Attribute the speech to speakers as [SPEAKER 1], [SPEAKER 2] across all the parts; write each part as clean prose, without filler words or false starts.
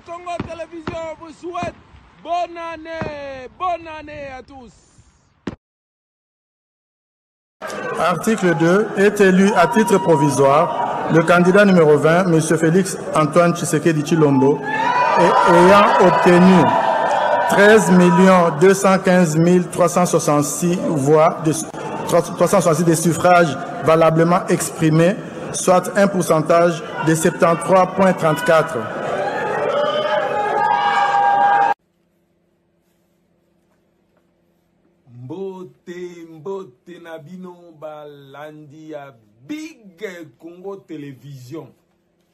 [SPEAKER 1] Congo Télévision vous souhaite bonne année à tous.
[SPEAKER 2] Article 2. Est élu à titre provisoire le candidat numéro 20, M. Félix Antoine Tshisekedi Tshilombo, ayant obtenu 13 215 366 voix, 366 des suffrages valablement exprimés, soit un pourcentage de 73,34.
[SPEAKER 1] Mbote Nabino balandi ya Big Congo Télévision.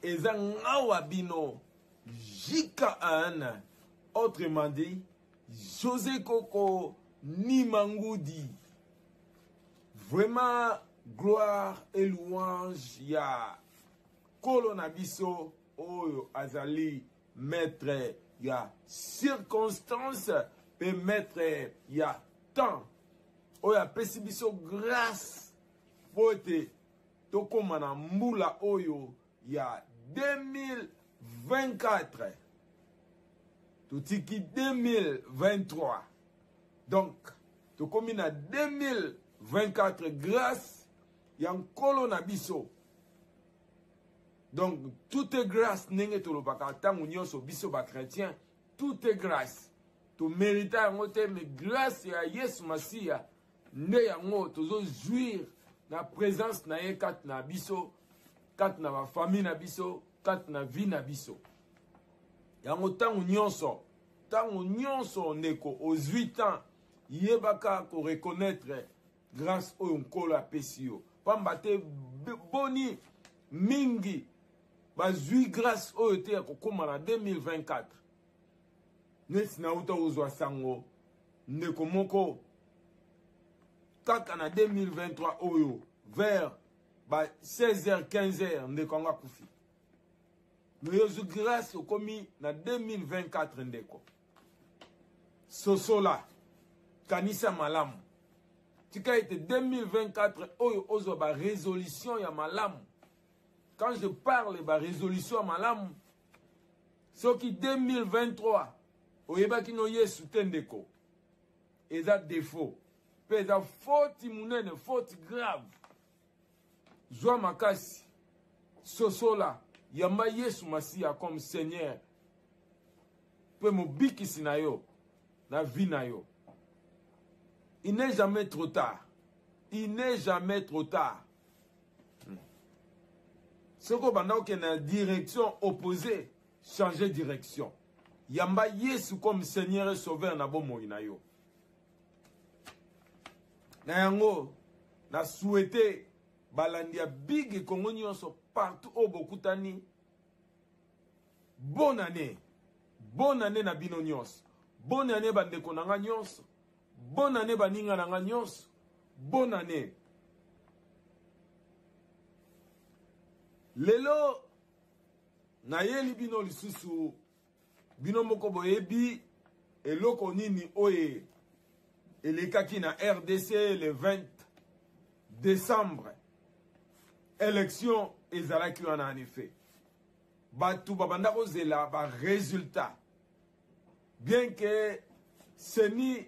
[SPEAKER 1] Eza ngawa bino Jika Ana. Autrement dit, José Koko Nimangoudi. Vraiment, gloire et louange ya Kolonabiso Oyo Azali maître ya circonstance pe maître ya temps. Oya pesibiso grâce pote tokoma na mbula oyo ya 2024. Tutiki 2023. Donc, tokomi na 2024 grâce yankolo na biso. Donc, tout est grâce nenge tolobaka tangu nyonso biso ba chrétien, tout est grâce. To mérite yango te, mais grâce ya Yesu Masiya nde yango tozo jouir na présence na ye kat na biso, kat na ba famille na biso, kat na vie na biso. Yango tangu nyonso ndeko aux 8 ans yebaka ko reconnaître grâce au nkolo apesio. Pamba te boni mingi bazui grâce oyo te kokoma na 2024. Nesi na uta uzwa sango ndeko moko kaka na 2023 oyo vers 16h 15h ndeko anga kufi. Mais yozu grâce okomi na 2024 ndeko. Sosola kanisa malamu. Tika ete 2024 oyo ozo ba résolution ya malamu. Quand je parle de résolution ya malamu, ce qui 2023 oyebaki no Yesu tendeko. Eza défaut. Pe eza faute munene, faute grave. Joa makasi. Sosola yamba Yesu Masiya comme Seigneur. Pe mobiki sinayo na vie na yo. Il n'est jamais trop tard. Il n'est jamais trop tard. Ce qu'on va dans la direction opposée, changer de direction. Yamba Yesu comme Seigneur et Sauveur na bon moïna yo. Na yango, na souhaité balandia big et Congo nyonso partout au Bokutani. Bonne année. Bonne année na bino nyonso. Bonne année bandeko nanga nyonso. Bonne année baninga nanga nyonso. Bonne année. Lelo na yeli bino lisusu bino moko boyebi eloko nini oye elekaki na RDC le 20 décembre. Élection ezalaki wana en effet. Batu babanda kozela ba résultat. Bien que Seni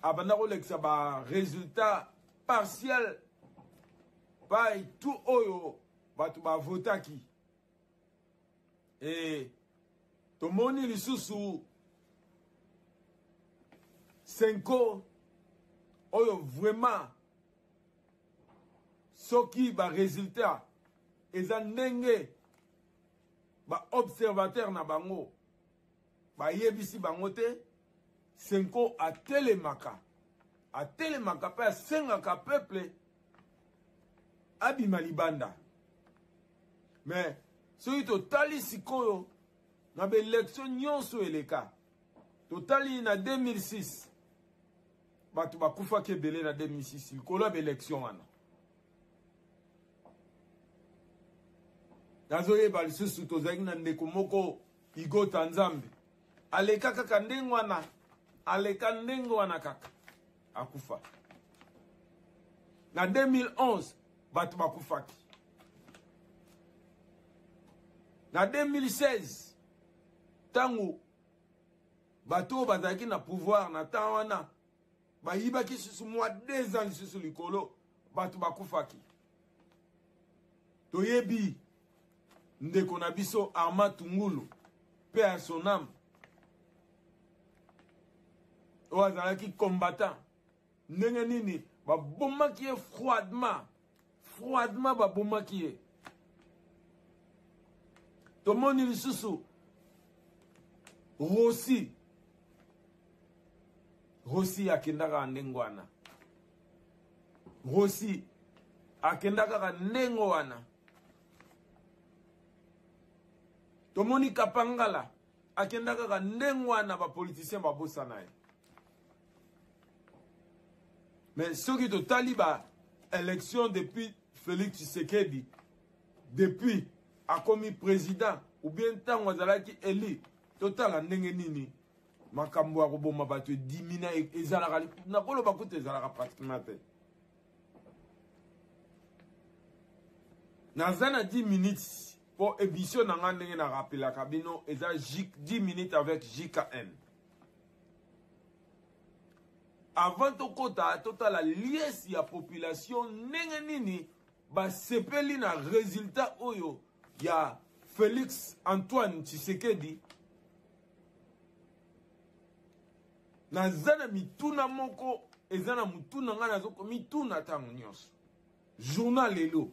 [SPEAKER 1] abanda kolekisa ba résultat partiel pa tout oyo batu ba votaki. Et tomoni lisusu Senko oyo vraiment soki ba résultat eza ndenge ba observateur na bango ba yebisi bango te. Senko atelemaka pa sengaka peuple abima libanda. Mais soki totali sikoyo na ba élection nyonso eleka totali na 2006 batu bakufa kebele na 2006 likolo ba élection wana. Nazoyeba lisusu tozalaki na ndeko moko igota nzambe aleka kaka ndenge wana, aleka ndenge wana kaka akufa. Na 2011 batu bakufaki. Na 2016 tango bato bazaki na pouvoir na temps wana bayibaki susu mwa 2 ans susu likolo bato bakufaki toyebi ndeko na biso Armand Tungulu paix à son âme oyo azalaki combattant ndenge nini babomaki ye froidement babomaki ye tomoni lisusu Rossi akendaka ndenge wana Rossi akendaka ndenge wana tomoni Kapangala akendaka ndenge wana bapoliticien babosana ye mais soki totali ba élection depuis Félix Tshisekedi depuis akomi président ou bien ntango azalaki élu totala ndenge nini makambo ya koboma bato dimina ezalaka nakoloba kuta ezalaka pratiquement te naza na 10 minutes pour émission na nga ndenge na rappelaka bino eza 10 minutes avec JKN avant tokota totala liesi ya population ndenge nini basepeli na résultat oyo ya Félix Antoine Tshisekedi nazana mituna moko ezana mutuna nga nazoko mituna tango nyonso journal lelo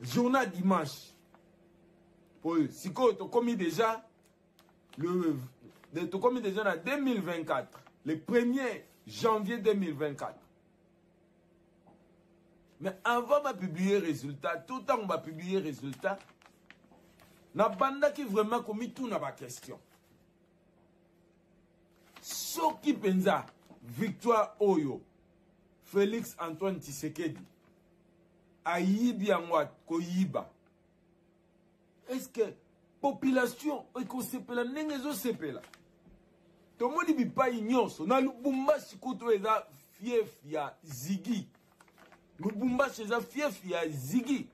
[SPEAKER 1] journal dimanche oyo sikoyo tokomi déjà tokomi déjà na 2024 le 1er janvier 2024 mais avant de publier résultat tout temps on va publier résultat na banda qui vraiment commis tout na ba question soki penza victoire oyo Félix Antoine Tshisekedi ayibi yango koyiba est-ce que population ekosepela ndenge ezosepela tomoni bipai nyonso na Lubumbashi kutu eza fief ya Ziggy Lubumbashi eza fief ya Ziggy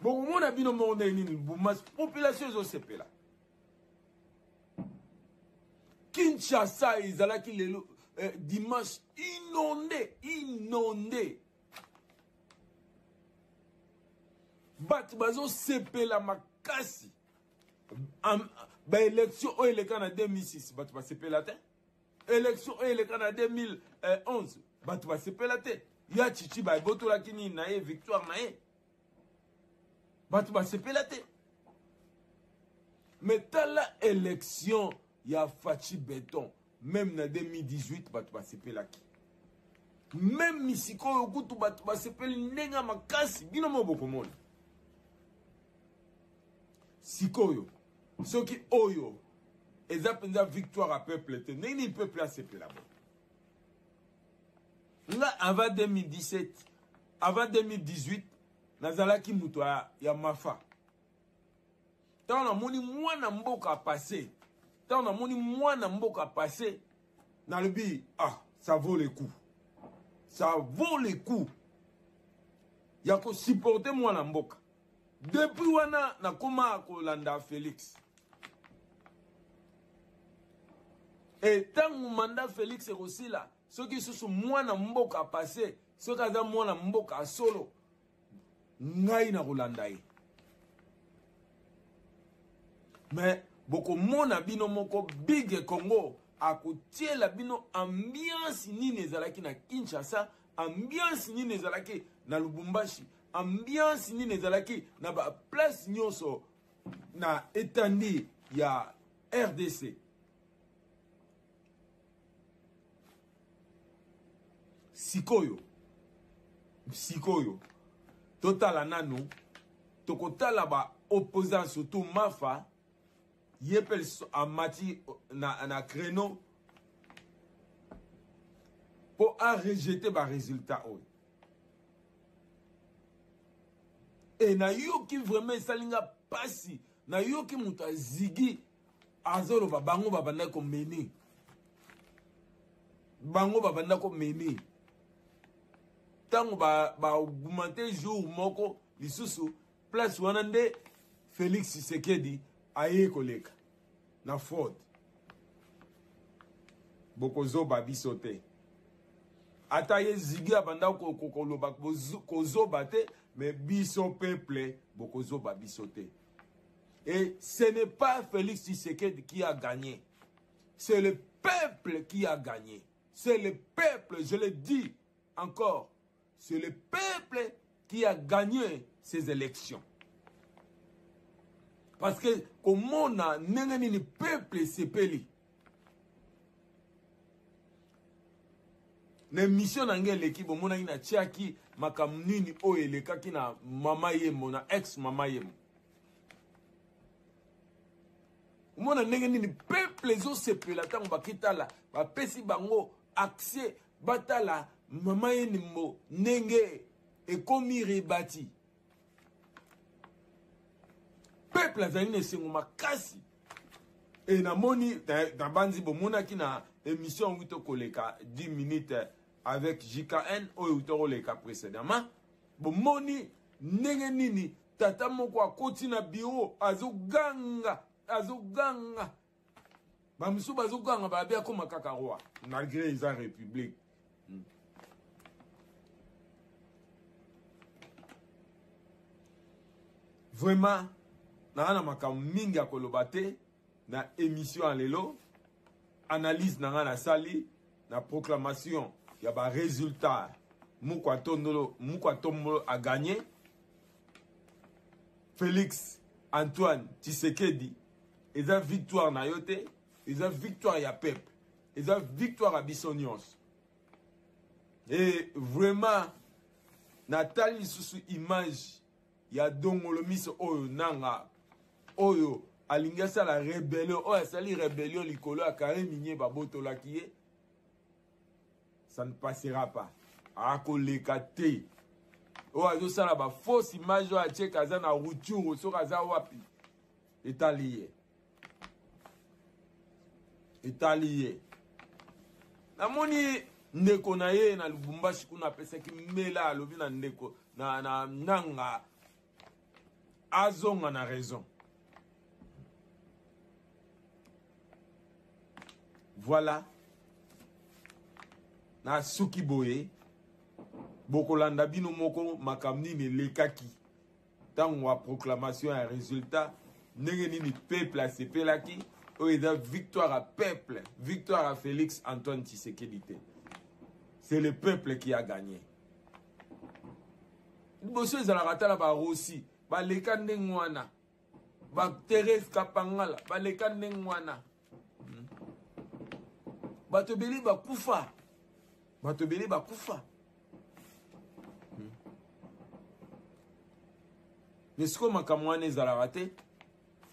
[SPEAKER 1] bokomona bino moko ndenge nini Lubumbashi population ezosepela Kinshasa ezalaki lelo dimanche inondé bato bazosepela makasi baélection oyo eleka na 2006 bato basepela te élection oyo eleka na 2011 bato basepela te ya chichi babotolaki nini na ye victoire na ye bato basepela te mais tala élection ya Fachi Béton même na 2018 bato basepelaki même misiko okutu bato basepeli ndenge makasi bino mo bokomona sikoyo soki oyo eza penza victoire à peuple te nini peuple asepela bo nga avant 2017 avant 2018 nazalaki muto ya mafa tant na moni mwana mboka passé tant na moni mwana mboka passé na lebi ça vaut le coup ya ko supporter mwana mboka depuis wana na koma kolanda Félix et tant mandat Félix ekosila soki susu mwana mboka passé soki aza mwana mboka solo ngai na kolanda ye mais boko mona bino moko Big Congo akotiela bino ambiance nini ezalaki na Kinshasa ambiance nini ezalaki na Lubumbashi ambiance nini ezalaki na ba place nyonso na etandi ya RDC sikoyo totala nanu tokotala ba opposant surtout Mafa yepel amati na créneau pour rejeter ba résultat oyo et na yoki vraiment salinga pasi na yoki muta Ziggy azolo bango babanda ko meni tango ba augmenter jour moko lisusu place wana nde Félix Tshisekedi aye koleka na fraude. Bokozo babiso te. Ata ye zigi abanda kokoloba kozo bate, mais biso peuple bokozo babiso te. Et ce n'est pas Félix Tshisekedi qui a gagné. C'est le peuple qui a gagné. C'est le peuple, je le dis encore, c'est le peuple qui a gagné ces élections. Parce que comme on a le peuple sepeli. L'émission nangé l'équipe mona ina tiaki makamnini o eleka kina mama yemo na ex mama yemo. Mona nengeni peuple zo sepela tango bakitala ba pesi bango accès batala mama yenimo nenge ekomi rebati. Peuple azali ne sengo makasi. Et na moni dans banzi bomona kina émission wito koleka 10 minutes avec JKN ou koleka précédemment. Bomoni nenge nini tata moko akoti na bureau azoganga Bamisu bazoganga ba bia koma kaka roi malgré les république. Vraiment na makambo mingi ya koloba te na émission en lelo analyse na sali na proclamation ya ba résultat Mukwatomolo a gagné. Félix Antoine Tshisekedi et la victoire na yote, et la victoire ya peuple, et la victoire à Bissonios. Et vraiment Nathalie sous image ya dongolo miso oyo nanga oyo alingasa la rébellion oyo sali rébellion likolo a carré minier baboto la kié, ça ne passera pas à kolekate oyo azosala ba fausse image oyo atie kaza na ruturo so kaza wapi etalié namoni ndeko na ye na Lubumbashi kuna pesaki mela alobi na ndeko na nanga azonga na raison. Voilà. Na suki boye bokolanda bino moko makamni ne lekaki tango wa proclamation ya résultat ndenge nini peuple asepelaki oyo victoire à peuple, victoire à Félix Antoine Tshisekedi. C'est le peuple qui a gagné. Bosso ezalaka tala ba Rossi ba leka ndenge wana ba Thérèse Kapangala ba leka ndenge wana bato beli bakufa Nesko makamwane ezalaka te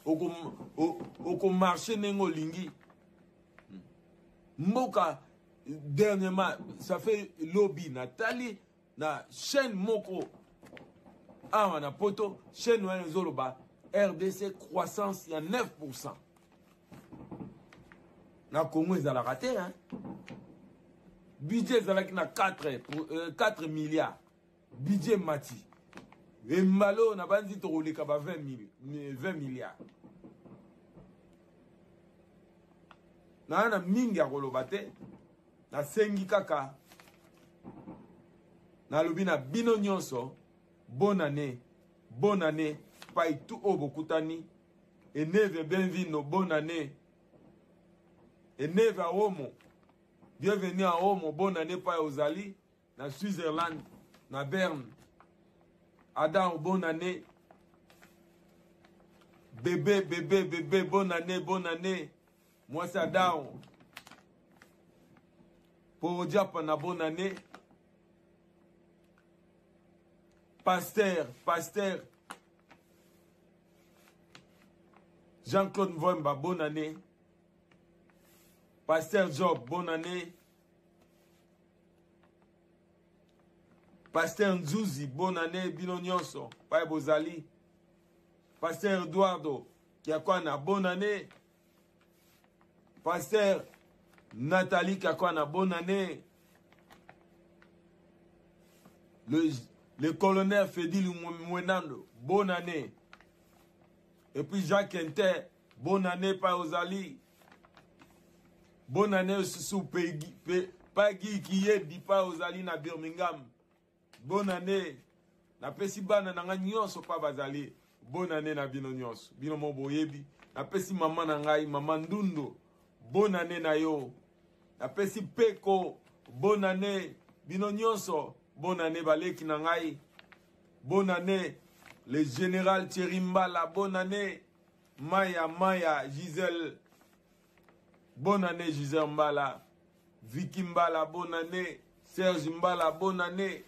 [SPEAKER 1] oko marché ndenge olingi mboka dernièrement ça fait lobby Nathalie na chaîne moko awa na poto chaîne wana zoloba RDC croissance ya 9%. Na Congo ezalaka te hein. Budget ezalaki na 4 milliards budget mati et malo na banzi tokoleka ba 20 milliards. Na mingi ya koloba te na sengi kaka na lobi na bino nyonso bonne année pai tout obokutani et neve benvino bonne année et neve à Homo bienvenue à Homo bonne année pai ozali na Switzerland na Berne Adam bonne année bébé bonne année moi c'est Adam pour Japon na bonne année pasteur Jean-Claude Mvomba bonne année pasteur Job bonne année pasteur Nzouzi bonne année bino nyonso pai bozali pasteur Eduardo Kiakwana bonne année pasteur Nathalie Kiakwana bonne année le colonel Fedil Mwenando bonne année Et puis Jacques Inter, bonne année par Ozali. Bonne année sous Pagui qui est dit pas Ozali na Birmingham. Bonne année. Na pesi bana na nyonso pa bazali. Bonne année na bino nyonso. Bino mo boyebi. Na pesi maman na ngai, maman Ndundo. Bonne année na yo. Na pesi Peko. Bonne année. Bino nyonso. Bonne année baleki na ngai. Bonne année. Le général Thierry Mbala. Bonne année. Maya, Gisèle. Bonne année Gisèle Mbala. Vicky Mbala, bonne année. Serge Mbala, bonne année.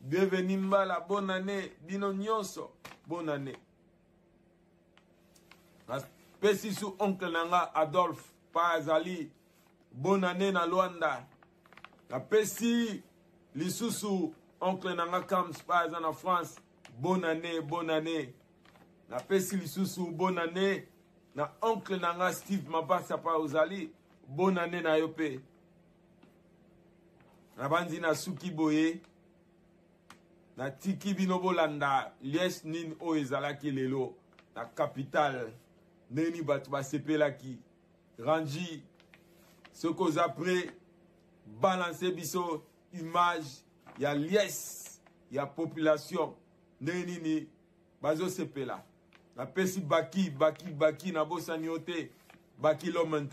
[SPEAKER 1] Deveni Mbala, bonne année. Bino nyonso, bonne année. Pesi sous oncle nanga Adolphe Pazali, bonne année na Luanda. La pesi lisusu oncle nanga Kams Pazan en France, bonne année, bonne année. La pesi lisusu bonne année. Na oncle nanga Steve Mabasa pa Ozali, bonne année na yope. Na bandi na Suki Boye, na Tiki Binobolanda, lies nin o ezalaki lelo, na capitale, neni batu ba sepelaki, ranji, ce qu'on après, balancer biso, image, ya lies, ya population, neni ni, bazo sepela. La pesi baki, na bosanyote, baki l'homme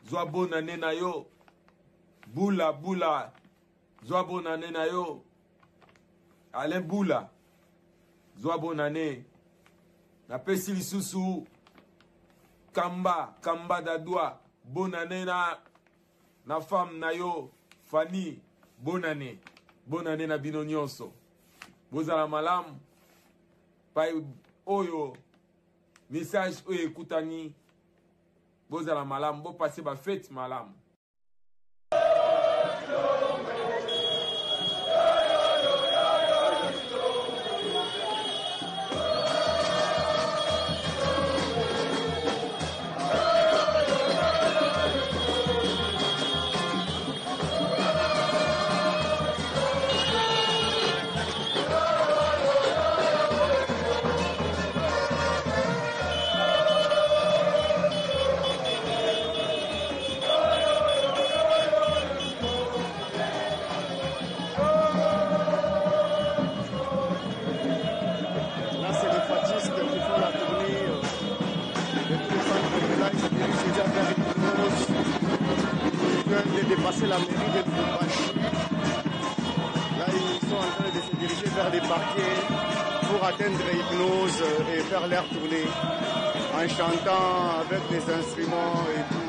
[SPEAKER 1] zwa bonne année na yo, Boula, zwa bonne année na yo, Alain Boula, zwa bonne année, la pesi lisusu, Kamba Dadua, bonne année na femme na yo, Fanny, bonne année na bino nyonso, bozala malam, pay oyo, message oyo ekutani, bozala malam, bo passe ba fête malam.
[SPEAKER 3] Dépasser la mairie de Lubumbashi. Là, ils sont en train de se diriger vers des parquets pour atteindre Hypnose et faire l'air tourner en chantant avec des instruments et tout.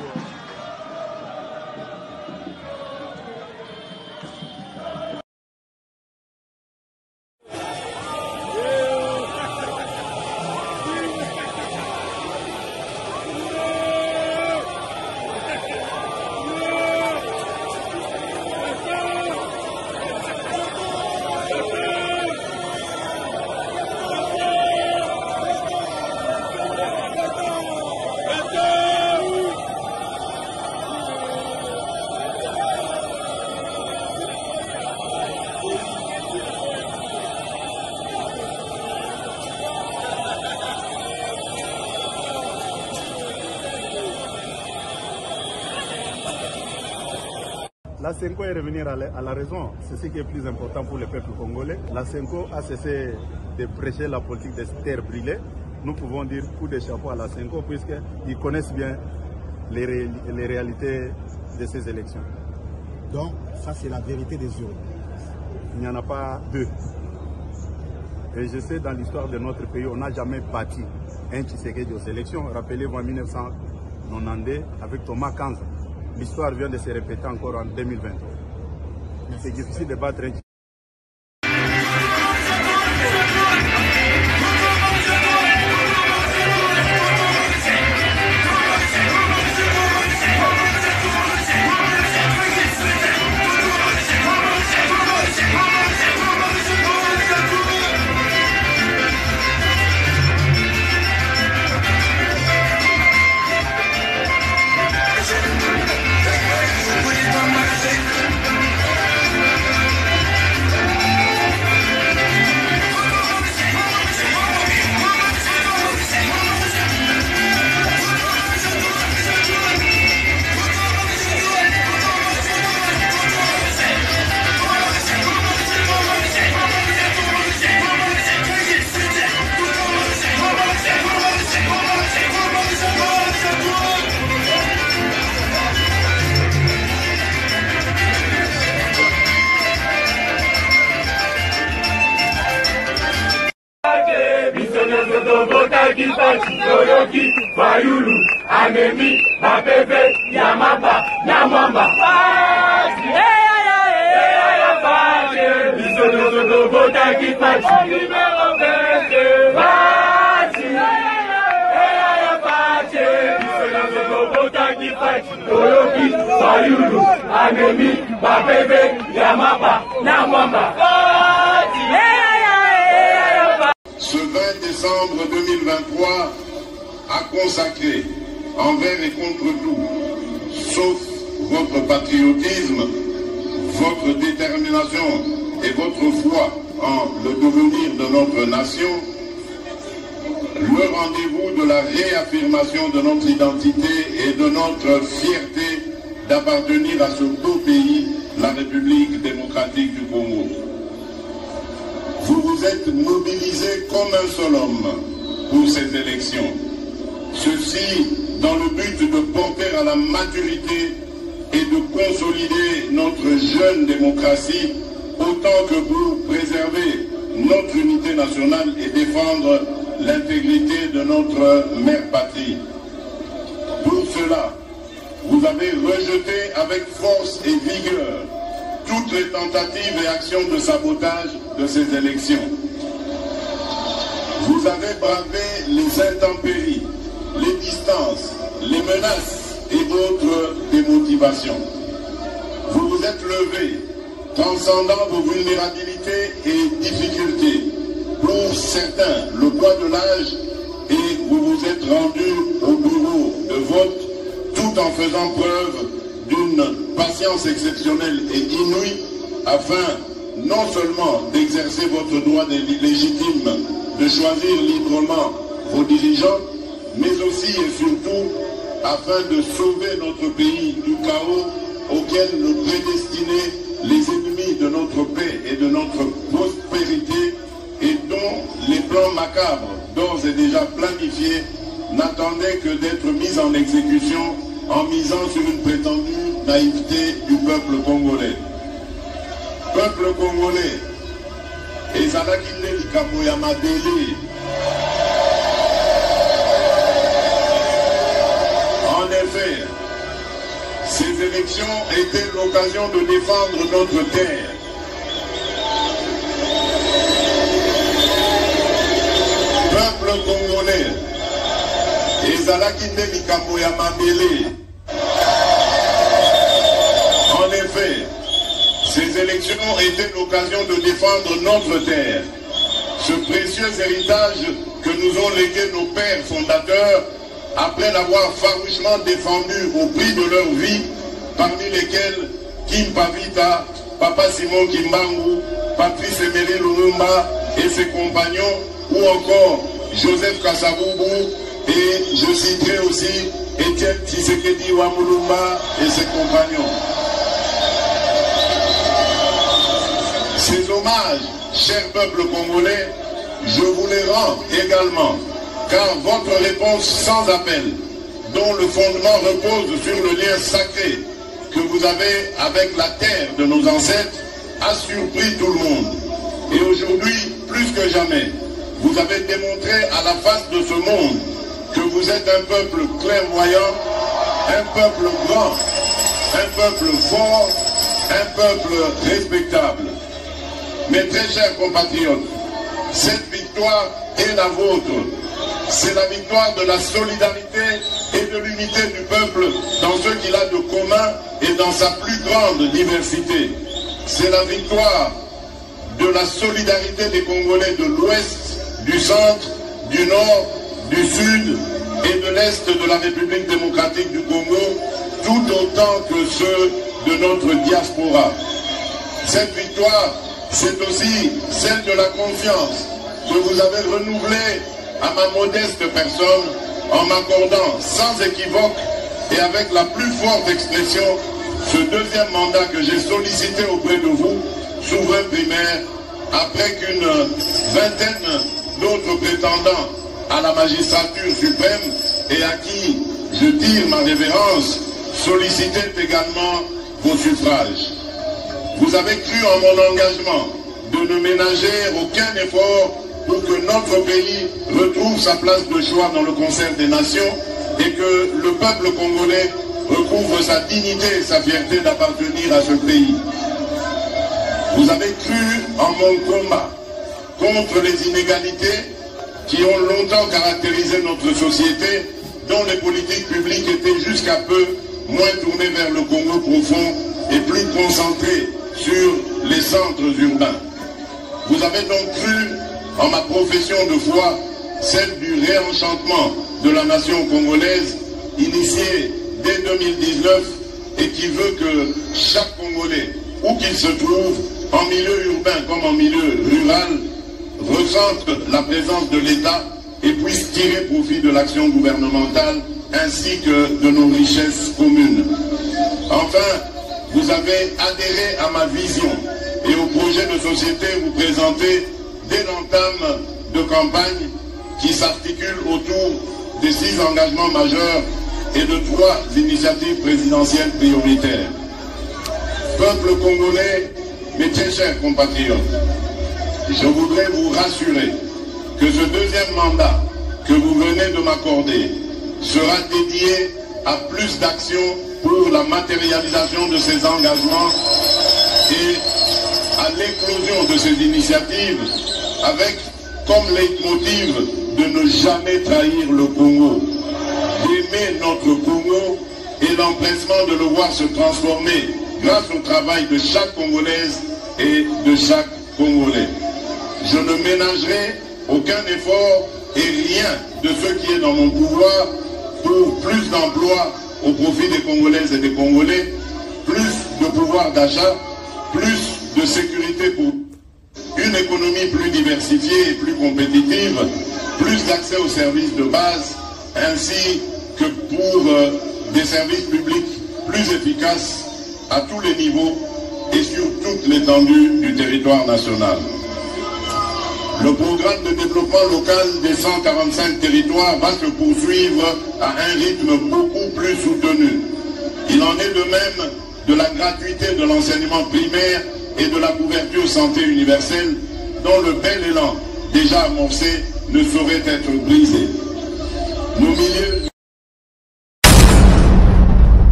[SPEAKER 3] La Senko est revenir à la raison, c'est ce qui est plus important pour le peuple congolais. La Senko a cessé de prêcher la politique des terres brûlées. Nous pouvons dire coup de chapeau à la Senko puisqu'ils connaissent bien les réalités de ces élections.
[SPEAKER 4] Donc ça c'est la vérité des urnes.
[SPEAKER 3] Il n'y en a pas deux. Et je sais dans l'histoire de notre pays, on n'a jamais bâti un Tshisekedi aux élections. Rappelez-vous en 1992 avec Thomas Kanza. L'histoire vient de se répéter encore en 2020. C'est difficile de battre un
[SPEAKER 5] Kipachi, Yoyoki, Fayulu, Amemi, Mapebe, Yamaba, Namamba. Vota Kipachi, numéro 20. Vota Kipachi, Yoyoki, Fayulu, Amemi, Mapebe, Yamaba, Namamba.
[SPEAKER 6] Ce 20 décembre 2023 a consacré envers et contre tout, sauf votre patriotisme, votre détermination et votre foi en le devenir de notre nation, le rendez-vous de la réaffirmation de notre identité et de notre fierté d'appartenir à ce beau pays, la République démocratique du Congo. Vous vous êtes mobilisés comme un seul homme pour ces élections. Ceci dans le but de porter à la maturité et de consolider notre jeune démocratie autant que pour préserver notre unité nationale et défendre l'intégrité de notre mère patrie. Pour cela, vous avez rejeté avec force et vigueur toutes les tentatives et actions de sabotage de ces élections. Vous avez bravé les intempéries, les distances, les menaces et autres démotivations. Vous vous êtes levés, transcendant vos vulnérabilités et difficultés. Pour certains, le poids de l'âge, et vous vous êtes rendus au bureau de vote tout en faisant preuve d'une patience exceptionnelle et inouïe afin non seulement d'exercer votre droit légitime de choisir librement vos dirigeants, mais aussi et surtout afin de sauver notre pays du chaos auquel nous prédestinaient les ennemis de notre paix et de notre prospérité et dont les plans macabres, d'ores et déjà planifiés, n'attendaient que d'être mis en exécution en misant sur une prétendue naïveté du peuple congolais. Peuple congolais, ezalaki likambo ya madele. En effet, ces élections étaient l'occasion de défendre notre terre. Peuple congolais, ezalaki likambo ya madele. En effet, ces élections étaient l'occasion de défendre notre terre, ce précieux héritage que nous ont légué nos pères fondateurs après l'avoir farouchement défendu au prix de leur vie, parmi lesquels Kim Pavita, Papa Simon Kimbangu, Patrice Emery Lumumba et ses compagnons, ou encore Joseph Kasavubu, et je citerai aussi Étienne Tshisekedi Wamulumba et ses compagnons. Ces hommages, cher peuple congolais, je vous les rends également, car votre réponse sans appel, dont le fondement repose sur le lien sacré que vous avez avec la terre de nos ancêtres, a surpris tout le monde. Et aujourd'hui, plus que jamais, vous avez démontré à la face de ce monde que vous êtes un peuple clairvoyant, un peuple grand, un peuple fort, un peuple respectable. Mes très chers compatriotes, cette victoire est la vôtre. C'est la victoire de la solidarité et de l'unité du peuple dans ce qu'il a de commun et dans sa plus grande diversité. C'est la victoire de la solidarité des Congolais de l'Ouest, du Centre, du Nord, du Sud et de l'Est de la République démocratique du Congo, tout autant que ceux de notre diaspora. Cette victoire, c'est aussi celle de la confiance que vous avez renouvelée à ma modeste personne en m'accordant sans équivoque et avec la plus forte expression ce deuxième mandat que j'ai sollicité auprès de vous, souverain primaire, après qu'une vingtaine d'autres prétendants à la magistrature suprême et à qui je tire ma révérence sollicitait également vos suffrages. Vous avez cru en mon engagement de ne ménager aucun effort pour que notre pays retrouve sa place de choix dans le concert des nations et que le peuple congolais recouvre sa dignité et sa fierté d'appartenir à ce pays. Vous avez cru en mon combat contre les inégalités qui ont longtemps caractérisé notre société, dont les politiques publiques étaient jusqu'à peu moins tournées vers le Congo profond et plus concentrées sur les centres urbains. Vous avez donc cru en ma profession de foi, celle du réenchantement de la nation congolaise, initiée dès 2019 et qui veut que chaque Congolais, où qu'il se trouve, en milieu urbain comme en milieu rural, ressente la présence de l'État et puisse tirer profit de l'action gouvernementale ainsi que de nos richesses communes. Enfin, vous avez adhéré à ma vision et au projet de société vous présentez dès l'entame de campagne qui s'articule autour des 6 engagements majeurs et de 3 initiatives présidentielles prioritaires. Peuple congolais, mes très chers compatriotes, je voudrais vous rassurer que ce deuxième mandat que vous venez de m'accorder sera dédié à plus d'actions pour la matérialisation de ces engagements et à l'éclosion de ces initiatives avec comme leitmotiv de ne jamais trahir le Congo, d'aimer notre Congo et l'empressement de le voir se transformer grâce au travail de chaque Congolaise et de chaque Congolais. Je ne ménagerai aucun effort et rien de ce qui est dans mon pouvoir pour plus d'emplois au profit des Congolaises et des Congolais, plus de pouvoir d'achat, plus de sécurité pour une économie plus diversifiée et plus compétitive, plus d'accès aux services de base, ainsi que pour des services publics plus efficaces à tous les niveaux et sur toute l'étendue du territoire national. Le programme de développement local des 145 territoires va se poursuivre à un rythme beaucoup plus soutenu. Il en est de même de la gratuité de l'enseignement primaire et de la couverture santé universelle, dont le bel élan déjà amorcé ne saurait être brisé. Nos milieux